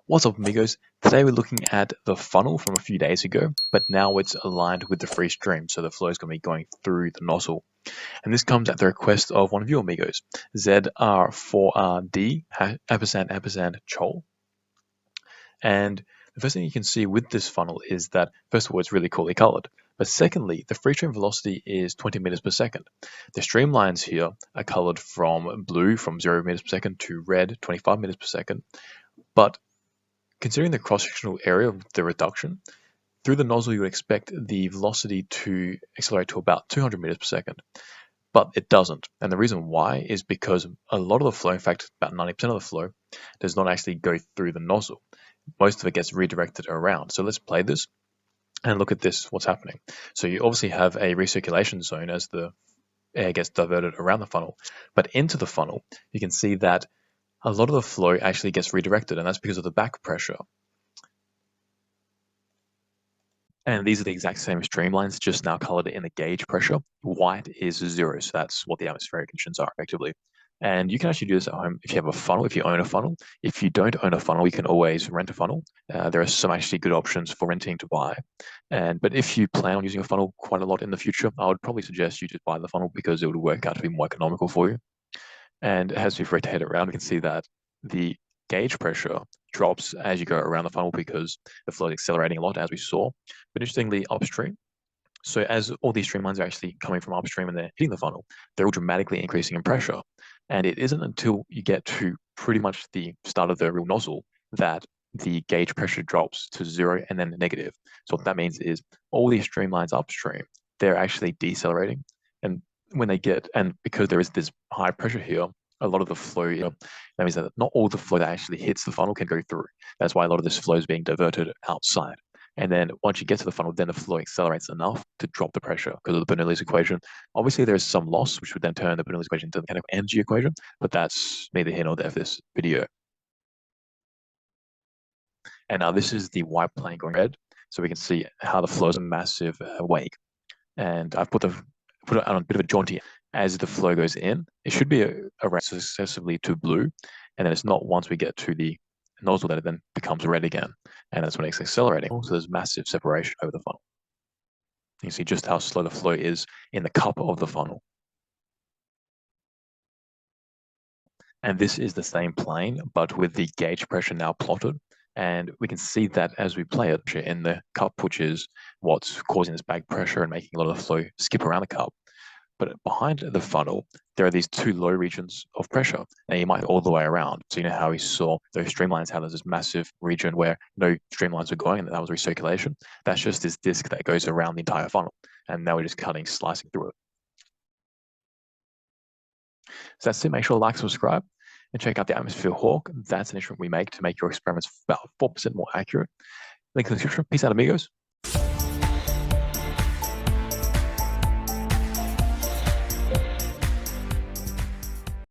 What's up, amigos? Today we're looking at the funnel from a few days ago, but now it's aligned with the Freestream, so the flow is going to be going through the nozzle. And this comes at the request of one of you amigos, ZR4RD ampersand Chol. And the first thing you can see with this funnel is that, first of all, it's really coolly colored. But secondly, the Freestream velocity is 20 meters per second. The streamlines here are colored from blue, from 0 meters per second, to red, 25 meters per second. But considering the cross-sectional area of the reduction, through the nozzle you would expect the velocity to accelerate to about 200 meters per second, but it doesn't. And the reason why is because a lot of the flow, in fact about 90% of the flow, does not actually go through the nozzle. Most of it gets redirected around. So let's play this and look at this, what's happening. So you obviously have a recirculation zone as the air gets diverted around the funnel, but into the funnel you can see that a lot of the flow actually gets redirected, and that's because of the back pressure. And these are the exact same streamlines, just now colored in the gauge pressure. White is 0, so that's what the atmospheric conditions are effectively. And you can actually do this at home if you have a funnel, if you own a funnel. If you don't own a funnel, you can always rent a funnel. There are some actually good options for renting to buy. But if you plan on using a funnel quite a lot in the future, I would probably suggest you just buy the funnel because it would work out to be more economical for you. And as we've rotated around, we can see that the gauge pressure drops as you go around the funnel because the flow is accelerating a lot, as we saw. But interestingly, upstream, so as all these streamlines are actually coming from upstream and they're hitting the funnel, they're all dramatically increasing in pressure. And it isn't until you get to pretty much the start of the real nozzle that the gauge pressure drops to 0 and then negative. So what that means is all these streamlines upstream, they're actually decelerating. And when they get, and because there is this high pressure here, a lot of the flow, that means that not all the flow that actually hits the funnel can go through. That's why a lot of this flow is being diverted outside. And then once you get to the funnel, then the flow accelerates enough to drop the pressure because of the Bernoulli's equation. Obviously, there's some loss, which would then turn the Bernoulli's equation into the mechanical energy equation, but that's neither here nor there for this video. And now this is the white plane going red, so we can see how the flow is a massive wake. And I've put it on a bit of a jaunty. As the flow goes in, it should be around successively to blue, and then it's not once we get to the nozzle that it then becomes red again, and that's when it's accelerating. So there's massive separation over the funnel. You can see just how slow the flow is in the cup of the funnel. And this is the same plane, but with the gauge pressure now plotted. And we can see that as we play it in the cup, which is what's causing this back pressure and making a lot of the flow skip around the cup. But behind the funnel, there are these two low regions of pressure, and you might all the way around. So you know how we saw those streamlines, how there's this massive region where no streamlines were going, and that was recirculation. That's just this disc that goes around the entire funnel, and now we're just slicing through it. So that's it. Make sure to like, subscribe, and check out the Atmosphere Hawk. That's an instrument we make to make your experiments about 4% more accurate. Link in the description. Peace out, amigos.